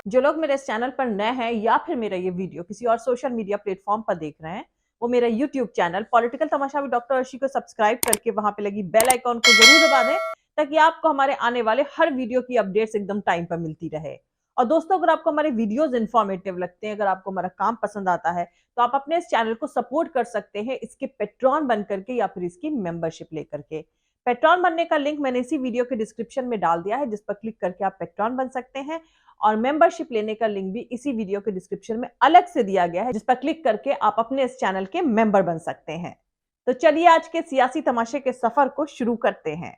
जो लोग मेरे इस चैनल पर नए हैं या फिर मेरा ये वीडियो किसी और सोशल मीडिया प्लेटफॉर्म पर देख रहे हैं, वो मेरा YouTube channel political Tamasha with doctor Arshi को सब्सक्राइब करके वहां पे लगी बेल आइकॉन को जरूर दबा दें, ताकि आपको हमारे आने वाले हर वीडियो की अपडेट्स एकदम टाइम पर मिलती रहे। और दोस्तों, अगर आपको हमारे वीडियोस इंफॉर्मेटिव लगते हैं, अगर आपको हमारा काम पसंद आता है, तो आप अपने इस चैनल को सपोर्ट कर सकते हैं इसके पेट्रॉन बन करके या फिर इसकी मेंबरशिप लेकर के। पेट्रॉन बनने का लिंक मैंने इसी वीडियो के डिस्क्रिप्शन में डाल दिया है, जिस पर क्लिक करके आप पेट्रॉन बन सकते हैं। और मेंबरशिप लेने का लिंक भी इसी वीडियो के डिस्क्रिप्शन में अलग से दिया गया है, जिस पर क्लिक करके आप अपने इस चैनल के मेंबर बन सकते हैं। तो चलिए आज के सियासी तमाशे के सफर को शुरू करते हैं।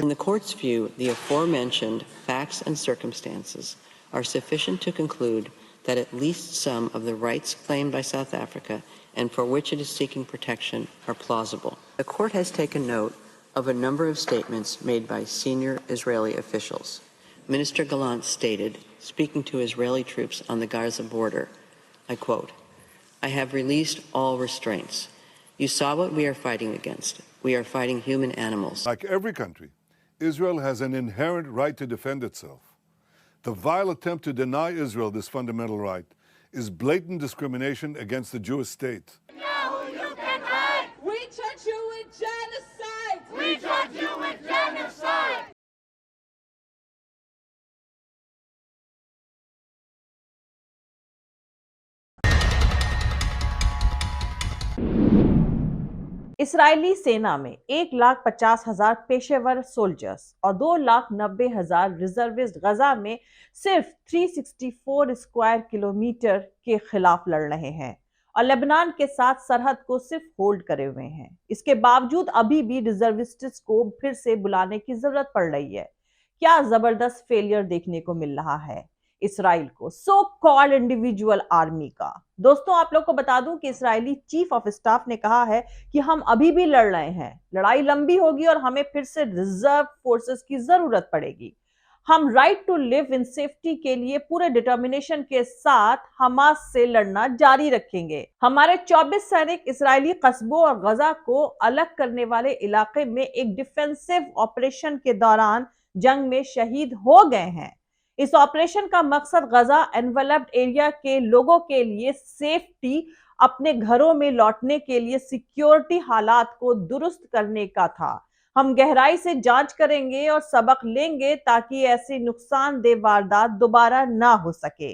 In the court's view, the aforementioned facts and circumstances are sufficient to conclude that at least some of the rights claimed by South Africa and for which it is seeking protection are plausible. The court has taken note of a number of statements made by senior Israeli officials. Minister Gallant stated, speaking to Israeli troops on the Gaza border, I quote, "I have released all restraints. You saw what we are fighting against. We are fighting human animals." Like every country, Israel has an inherent right to defend itself. The vile attempt to deny Israel this fundamental right is blatant discrimination against the Jewish state. Netanyahu, you can hide! We charge you with genocide! We charge you with genocide! इस्राएली सेना में 1,50,000 पेशेवर soldiers और 2,90,000 reservist गजा में सिर्फ 364 square kilometre के खिलाफ लड़ रहे हैं और लेबनान के साथ सरहद को सिर्फ होल्ड करे हुए हैं। इसके बावजूद अभी भी रिजर्विस्ट्स को फिर से बुलाने की जरूरत पड़ रही है। क्या जबरदस्त फेलियर देखने को मिल रहा है इसराइल को, सो कॉल्ड इंडिविजुअल आर्मी का। दोस्तों, आप लोग को बता दूं कि इजरायली चीफ ऑफ स्टाफ ने कहा है कि हम अभी भी लड़ रहे हैं, लड़ाई लंबी होगी और हमें फिर से रिजर्व फोर्सेस की जरूरत पड़ेगी। हम right to live in safety के लिए पूरे डिटर्मिनेशन के साथ हमास से लड़ना जारी रखेंगे। हमारे 24 सैनिक इजरायली कस्बों और गजा को अलग करने वाले इलाके में एक डिफेंसिव ऑपरेशन के दौरान जंग में शहीद हो गए हैं। इस ऑपरेशन का मकसद गजा एनवेलप्ड एरिया के लोगों के लिए सेफ्टी, अपने घरों में लौटने के लिए सिक्योरिटी हालात को दुरुस्त करने का था। हम गहराई से जांच करेंगे और सबक लेंगे ताकि ऐसी नुकसानदेह वारदात दोबारा ना हो सके।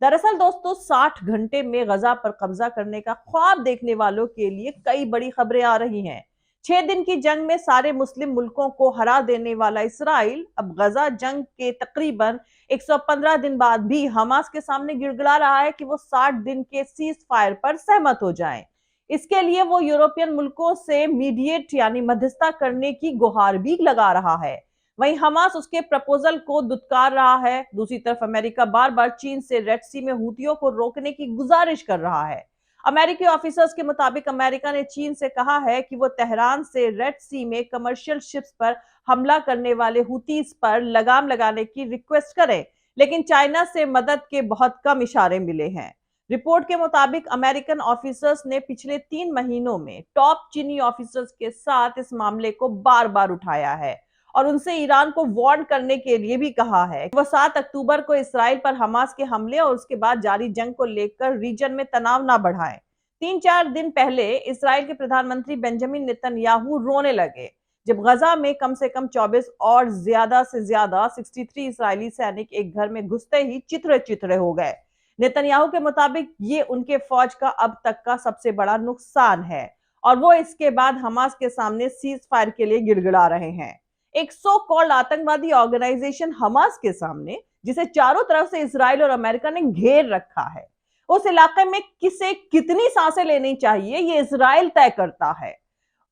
दरअसल दोस्तों, 60 घंटे में गजा पर कब्जा करने का ख्वाब देखने वालों के लिए कई बड़ी खबरें आ रही हैं। 6 दिन की जंग में सारे मुस्लिम मुल्कों को हरा देने वाला इसराइल अब गजा जंग के तकरीबन 115 दिन बाद भी हमास के सामने गिड़गिड़ा रहा है कि वो 60 दिन के सीज फायर पर सहमत हो जाएं। इसके लिए वो यूरोपियन मुल्कों से मीडिएट यानी मध्यस्थता करने की गुहार भी लगा रहा है। वहीं हमास उसके प्रपोजल को दुत्कार रहा है। दूसरी तरफ अमेरिका बार बार चीन से रेड सी में हूतियों को रोकने की गुजारिश कर रहा है। अमेरिकी ऑफिसर्स के मुताबिक अमेरिका ने चीन से कहा है कि वो तेहरान से रेड सी में कमर्शियल शिप्स पर हमला करने वाले हुतीस पर लगाम लगाने की रिक्वेस्ट करे, लेकिन चाइना से मदद के बहुत कम इशारे मिले हैं। रिपोर्ट के मुताबिक अमेरिकन ऑफिसर्स ने पिछले 3 महीनों में टॉप चीनी ऑफिसर्स के साथ इस मामले को बार बार उठाया है और उनसे ईरान को वार्न करने के लिए भी कहा है कि वह 7 अक्टूबर को इसराइल पर हमास के हमले और उसके बाद जारी जंग को लेकर रीजन में तनाव ना बढ़ाएं। 3-4 दिन पहले इसराइल के प्रधानमंत्री बेंजामिन नेतन्याहू रोने लगे जब गजा में कम से कम 24 और ज्यादा से ज्यादा 63 इसराइली सैनिक एक घर में घुसते ही चिथड़े हो गए। नेतन्याहू के मुताबिक ये उनके फौज का अब तक का सबसे बड़ा नुकसान है और वो इसके बाद हमास के सामने सीज फायर के लिए गिड़गिड़ा रहे हैं। एक सो कॉल्ड आतंकवादी ऑर्गेनाइजेशन हमास के सामने, जिसे चारों तरफ से इसराइल और अमेरिका ने घेर रखा है, उस इलाके में किसे कितनी सांसें लेनी चाहिए ये इसराइल तय करता है।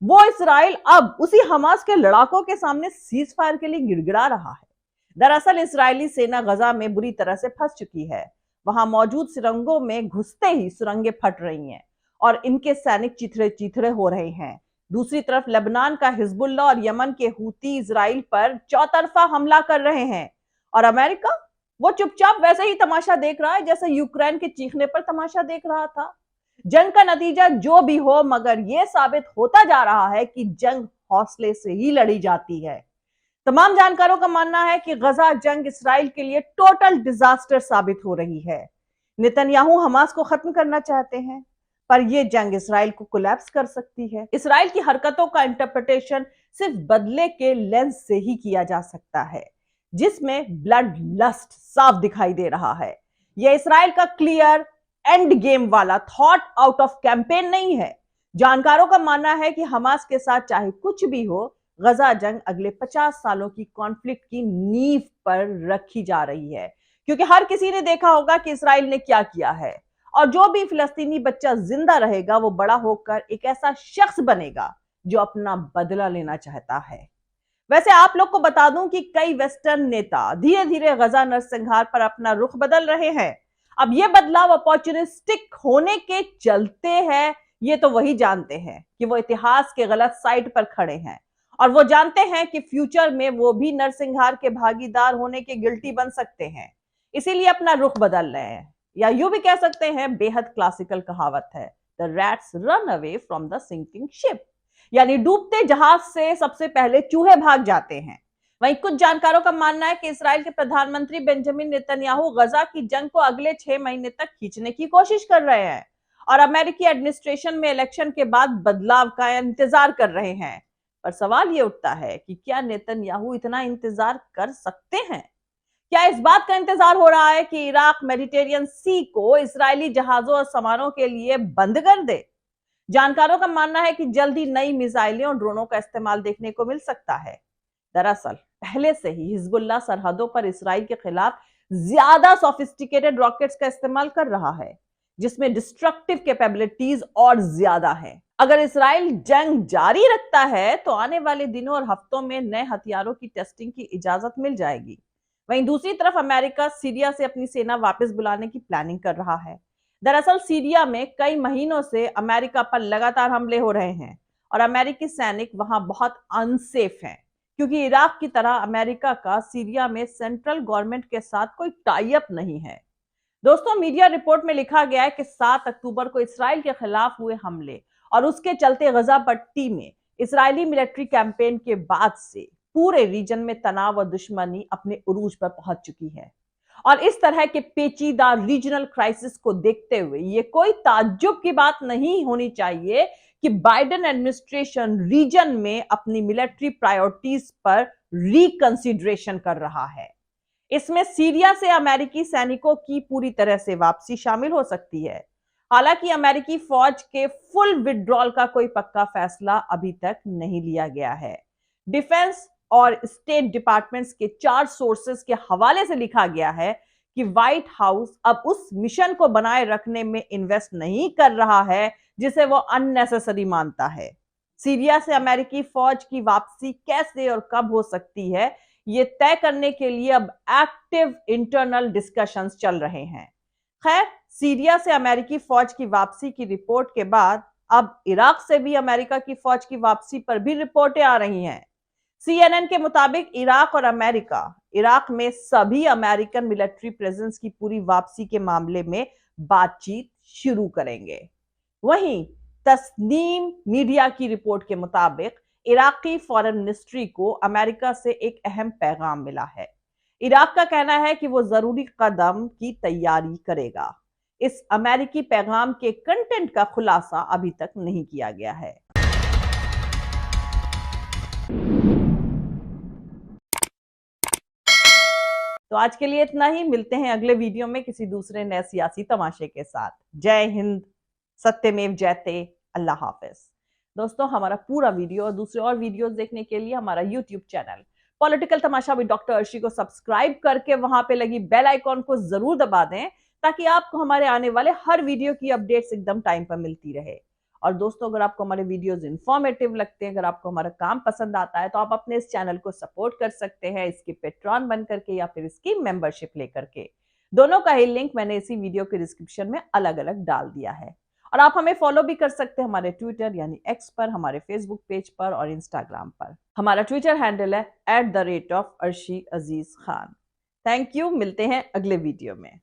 वो इसराइल अब उसी हमास के लड़ाकों के सामने सीज फायर के लिए गिड़गिड़ा रहा है। दरअसल इस्राएली सेना गजा में बुरी तरह से फंस चुकी है। वहां मौजूद सुरंगों में घुसते ही सुरंगें फट रही हैं और इनके सैनिक चिथड़े चिथड़े हो रहे हैं। दूसरी तरफ लेबनान का हिजबुल्लाह और यमन के हूती इजराइल पर चौतरफा हमला कर रहे हैं और अमेरिका वो चुपचाप वैसे ही तमाशा देख रहा है जैसे यूक्रेन के चीखने पर तमाशा देख रहा था। जंग का नतीजा जो भी हो, मगर यह साबित होता जा रहा है कि जंग हौसले से ही लड़ी जाती है। तमाम जानकारों का मानना है कि गजा जंग इसराइल के लिए टोटल डिजास्टर साबित हो रही है। नेतन्याहू हमास को खत्म करना चाहते हैं, पर यह जंग इसराइल को कोलैप्स कर सकती है। इसराइल की हरकतों का इंटरप्रिटेशन सिर्फ बदले के लेंस से ही किया जा सकता है, जिसमें ब्लड लस्ट साफ दिखाई दे रहा है। यह इसराइल का क्लियर एंड गेम वाला थॉट आउट ऑफ कैंपेन नहीं है। जानकारों का मानना है कि हमास के साथ चाहे कुछ भी हो, गजा जंग अगले 50 सालों की कॉन्फ्लिक्ट की नींव पर रखी जा रही है, क्योंकि हर किसी ने देखा होगा कि इसराइल ने क्या किया है। और जो भी फिलिस्तीनी बच्चा जिंदा रहेगा वो बड़ा होकर एक ऐसा शख्स बनेगा जो अपना बदला लेना चाहता है। वैसे आप लोग को बता दूं कि कई वेस्टर्न नेता धीरे धीरे गजा नरसंहार पर अपना रुख बदल रहे हैं। अब यह बदलाव अपॉर्चुनिस्टिक होने के चलते हैं, ये तो वही जानते हैं कि वो इतिहास के गलत साइड पर खड़े हैं और वो जानते हैं कि फ्यूचर में वो भी नरसंहार के भागीदार होने के गिल्टी बन सकते हैं, इसीलिए अपना रुख बदल रहे हैं। या यूं भी कह सकते हैं, बेहद क्लासिकल कहावत है, the rats run away from the sinking ship, यानी डूबते जहाज से सबसे पहले चूहे भाग जाते हैं। वहीं कुछ जानकारों का मानना है कि इसराइल के प्रधानमंत्री बेंजामिन नेतन्याहू गजा की जंग को अगले 6 महीने तक खींचने की कोशिश कर रहे हैं और अमेरिकी एडमिनिस्ट्रेशन में इलेक्शन के बाद बदलाव का इंतजार कर रहे हैं। पर सवाल ये उठता है कि क्या नेतन्याहू इतना इंतजार कर सकते हैं? क्या इस बात का इंतजार हो रहा है कि इराक मेडिटेरियन सी को इसराइली जहाजों और सामानों के लिए बंद कर दे? जानकारों का मानना है कि जल्दी नई मिसाइलें और ड्रोनों का इस्तेमाल देखने को मिल सकता है। दरअसल पहले से ही हिजबुल्लाह सरहदों पर इसराइल के खिलाफ ज्यादा सोफिस्टिकेटेड रॉकेट्स का इस्तेमाल कर रहा है, जिसमें डिस्ट्रक्टिव कैपेबिलिटीज और ज्यादा है। अगर इसराइल जंग जारी रखता है तो आने वाले दिनों और हफ्तों में नए हथियारों की टेस्टिंग की इजाजत मिल जाएगी। वहीं दूसरी तरफ अमेरिका सीरिया से अपनी सेना वापस बुलाने की प्लानिंग कर रहा है। दरअसल सीरिया में कई महीनों से अमेरिका पर लगातार हमले हो रहे हैं और अमेरिकी सैनिक वहां बहुत अनसेफ हैं, क्योंकि इराक की तरह अमेरिका का सीरिया में सेंट्रल गवर्नमेंट के साथ कोई टाई अप नहीं है। दोस्तों, मीडिया रिपोर्ट में लिखा गया है कि 7 अक्टूबर को इसराइल के खिलाफ हुए हमले और उसके चलते गजा पट्टी में इसराइली मिलिट्री कैंपेन के बाद से पूरे रीजन में तनाव और दुश्मनी अपने उरूज पर पहुंच चुकी है। और इस तरह के पेचीदा रीजनल क्राइसिस को देखते हुए ये कोई ताज्जुब की बात नहीं होनी चाहिए कि बाइडेन एडमिनिस्ट्रेशन रीजन में अपनी मिलिट्री प्रायोरिटीज पर रिकंसिडरेशन कर रहा है। इसमें सीरिया से अमेरिकी सैनिकों की पूरी तरह से वापसी शामिल हो सकती है। हालांकि अमेरिकी फौज के फुल विड्रॉल का कोई पक्का फैसला अभी तक नहीं लिया गया है। डिफेंस और स्टेट डिपार्टमेंट्स के 4 सोर्सेस के हवाले से लिखा गया है कि व्हाइट हाउस अब उस मिशन को बनाए रखने में इन्वेस्ट नहीं कर रहा है जिसे वो अननेसेसरी मानता है। सीरिया से अमेरिकी फौज की वापसी कैसे और कब हो सकती है, ये तय करने के लिए अब एक्टिव इंटरनल डिस्कशंस चल रहे हैं। खैर, सीरिया से अमेरिकी फौज की वापसी की रिपोर्ट के बाद अब इराक से भी अमेरिका की फौज की वापसी पर भी रिपोर्टें आ रही हैं। CNN के मुताबिक इराक और अमेरिका इराक में सभी अमेरिकन मिलिट्री प्रेजेंस की पूरी वापसी के मामले में बातचीत शुरू करेंगे। वहीं तस्नीम मीडिया की रिपोर्ट के मुताबिक इराकी फॉरेन मिनिस्ट्री को अमेरिका से एक अहम पैगाम मिला है। इराक का कहना है कि वो जरूरी कदम की तैयारी करेगा। इस अमेरिकी पैगाम के कंटेंट का खुलासा अभी तक नहीं किया गया है। तो आज के लिए इतना ही। मिलते हैं अगले वीडियो में किसी दूसरे नए सियासी तमाशे के साथ। जय हिंद, सत्यमेव जयते, अल्लाह हाफिज। दोस्तों, हमारा पूरा वीडियो और दूसरे और वीडियोस देखने के लिए हमारा YouTube channel political Tamasha with doctor Arshi को सब्सक्राइब करके वहां पे लगी बेल आइकॉन को जरूर दबा दें, ताकि आपको हमारे आने वाले हर वीडियो की अपडेट्स एकदम टाइम पर मिलती रहे। और दोस्तों, अगर आपको हमारे वीडियोस इंफॉर्मेटिव लगते हैं, अगर आपको हमारा काम पसंद आता है, तो आप अपने इस चैनल को सपोर्ट कर सकते हैं इसके पेट्रॉन बन करके या फिर इसकी मेंबरशिप लेकर के। दोनों का ही लिंक मैंने इसी वीडियो के डिस्क्रिप्शन में अलग अलग डाल दिया है। और आप हमें फॉलो भी कर सकते हैं हमारे ट्विटर यानी एक्स पर, हमारे फेसबुक पेज पर और इंस्टाग्राम पर। हमारा ट्विटर हैंडल है @arshi aziz khan। Thank you, मिलते हैं अगले वीडियो में।